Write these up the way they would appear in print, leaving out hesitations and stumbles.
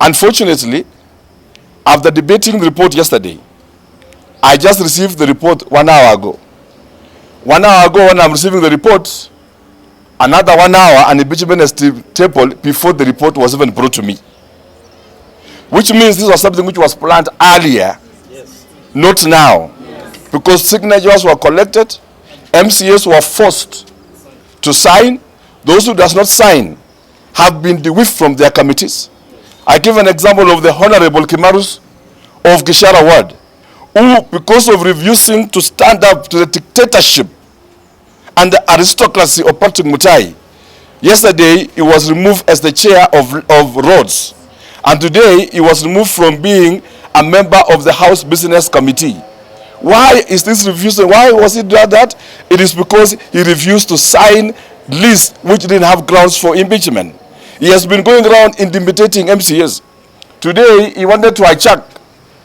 Unfortunately, after debating the report yesterday, I just received the report 1 hour ago. 1 hour ago, when I'm receiving the report, another 1 hour, an impeachment is tabled before the report was even brought to me. Which means this was something which was planned earlier, yes, not now. Yes. Because signatures were collected, MCAs were forced to sign. Those who does not sign have been dewiffed from their committees. I give an example of the Honorable Kimarus of Gishara Ward, who, because of refusing to stand up to the dictatorship and the aristocracy of Patrick Mutai, yesterday he was removed as the chair of roads. And today, he was removed from being a member of the House Business Committee. Why is this refusal? Why was he doing that? It is because he refused to sign list which didn't have grounds for impeachment. He has been going around intimidating MCAs. Today, he wanted to hijack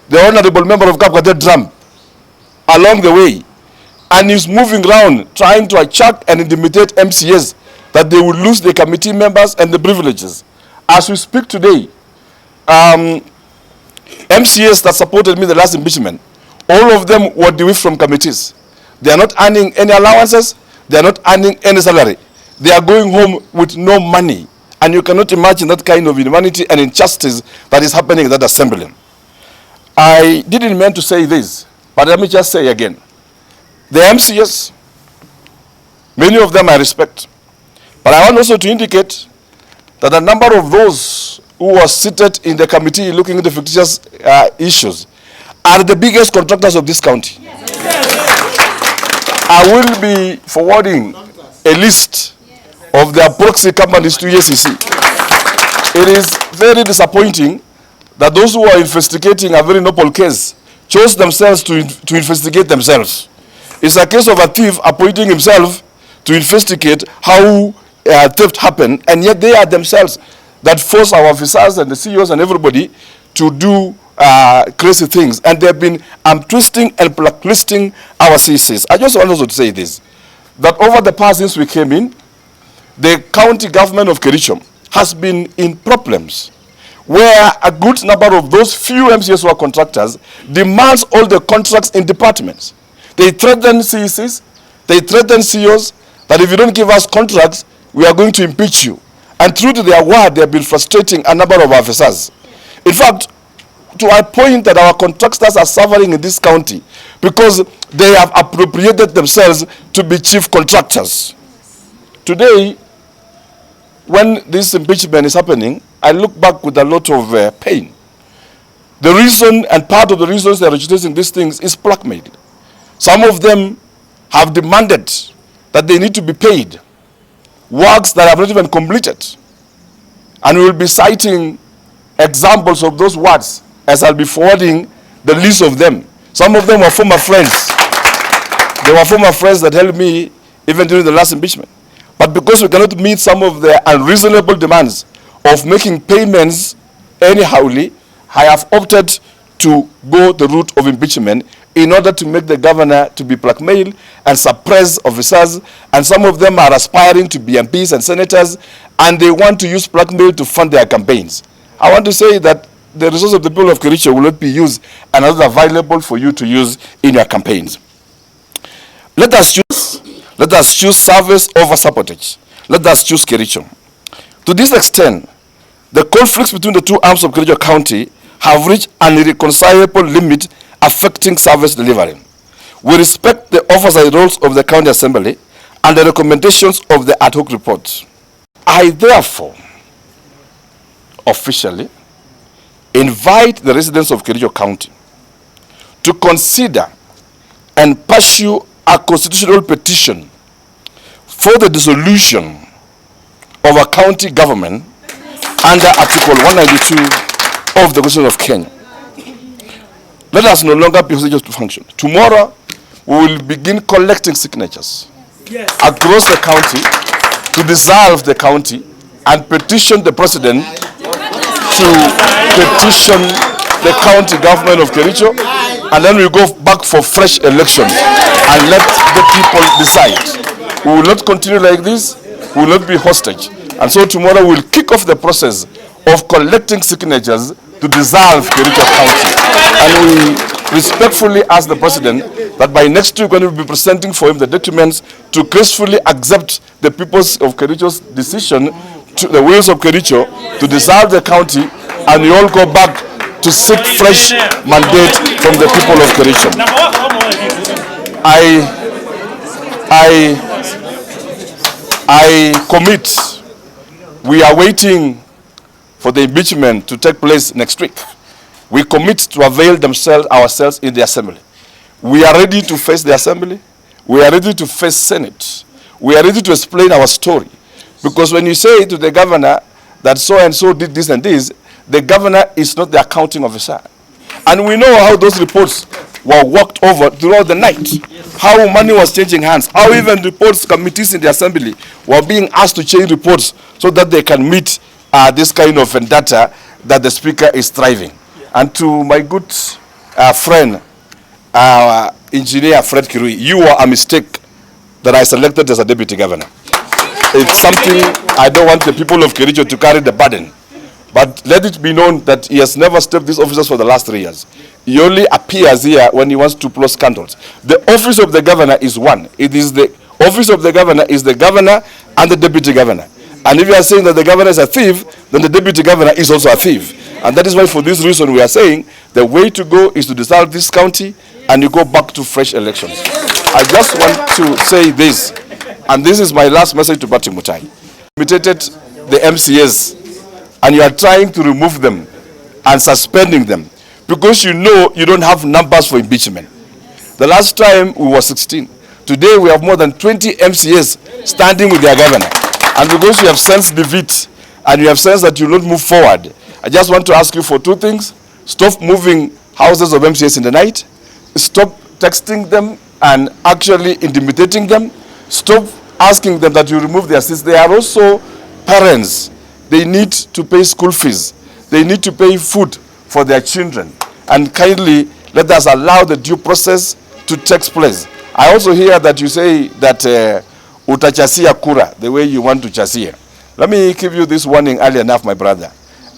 the honorable member of Kapkate Drum along the way. And he's moving around trying to hijack and intimidate MCAs that they will lose their committee members and the privileges. As we speak today, MCAs that supported me in the last impeachment, all of them were dewiffed from committees. They are not earning any allowances. They are not earning any salary. They are going home with no money. And you cannot imagine that kind of inhumanity and injustice that is happening in that assembly. I didn't mean to say this, but let me just say again. The MCAs, many of them I respect. But I want also to indicate that a number of those who was seated in the committee looking into fictitious issues are the biggest contractors of this county. Yes. I will be forwarding a list of their proxy companies to EACC. It is very disappointing that those who are investigating a very noble case chose themselves to investigate themselves. It's a case of a thief appointing himself to investigate how theft happened, and yet they are themselves that force our officers and the CEOs and everybody to do crazy things. And they've been twisting and blacklisting our CCs. I just want also to say this, that over the past since we came in, the county government of Kericho has been in problems where a good number of those few MCAs who are contractors demands all the contracts in departments. They threaten CECs, they threaten CEOs that if you don't give us contracts, we are going to impeach you. And through to their word, they have been frustrating a number of officers. In fact, to a point that our contractors are suffering in this county because they have appropriated themselves to be chief contractors. Today, when this impeachment is happening, I look back with a lot of pain. The reason, and part of the reasons they are rejecting these things, is blackmail. Some of them have demanded that they need to be paid works that have not even completed. And we will be citing examples of those words as I'll be forwarding the list of them. Some of them were former friends. They were former friends that helped me even during the last impeachment. But because we cannot meet some of the unreasonable demands of making payments anyhowly, I have opted to go the route of impeachment in order to make the governor to be blackmailed and suppress officers. And some of them are aspiring to be MPs and senators, and they want to use blackmail to fund their campaigns. I want to say that the resources of the people of Kericho will not be used and are available for you to use in your campaigns. Let us choose service over sabotage. Let us choose Kericho. To this extent, the conflicts between the two arms of Kericho County have reached an irreconcilable limit affecting service delivery. We respect the oversight roles of the County Assembly and the recommendations of the ad hoc report. I therefore officially invite the residents of Kericho County to consider and pursue a constitutional petition for the dissolution of a county government under Article 192 of the Constitution of Kenya. Let us no longer be hostages to function. Tomorrow, we will begin collecting signatures across the county to dissolve the county and petition the president to petition the county government of Kericho, and then we go back for fresh elections and let the people decide. We will not continue like this. We will not be hostage. And so tomorrow we'll kick off the process of collecting signatures to dissolve Kericho County. And we respectfully ask the President that by next week, when we will be presenting for him the documents, to gracefully accept the people's of Kericho's decision, to the wills of Kericho, to dissolve the county, and we all go back to seek fresh mandate from the people of Kericho. I commit. We are waiting for the impeachment to take place next week. We commit to avail ourselves in the assembly. We are ready to face the assembly. We are ready to face Senate. We are ready to explain our story. Because when you say to the governor that so and so did this and this, the governor is not the accounting officer. And we know how those reports were worked over throughout the night. How money was changing hands. How even reports committees in the assembly were being asked to change reports so that they can meet this kind of vendetta that the speaker is striving. And to my good friend, engineer Fred Kirui, you were a mistake that I selected as a deputy governor. It's something I don't want the people of Kericho to carry the burden. But let it be known that he has never stepped these offices for the last 3 years. He only appears here when he wants to blow scandals. The office of the governor is one. It is the office of the governor is the governor and the deputy governor. And if you are saying that the governor is a thief, then the deputy governor is also a thief. And that is why for this reason we are saying the way to go is to dissolve this county and you go back to fresh elections. I just want to say this, and this is my last message to Party Mutai. Imitated the MCAs and you are trying to remove them and suspending them because you know you don't have numbers for impeachment. The last time we were 16. Today we have more than 20 MCAs standing with their governor. And because you have sensed defeat and you have sensed that you will not move forward, I just want to ask you for two things. Stop moving houses of MCAs in the night. Stop texting them and actually intimidating them. Stop asking them that you remove their seats. They are also parents. They need to pay school fees. They need to pay food for their children. And kindly let us allow the due process to take place. I also hear that you say that utachasia kura, the way you want to chasia. Let me give you this warning early enough, my brother.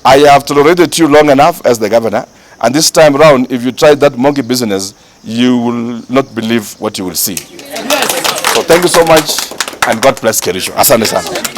I have tolerated you long enough as the governor, and this time round, if you try that monkey business, you will not believe what you will see. So thank you so much, and God bless Kericho. Asante sana.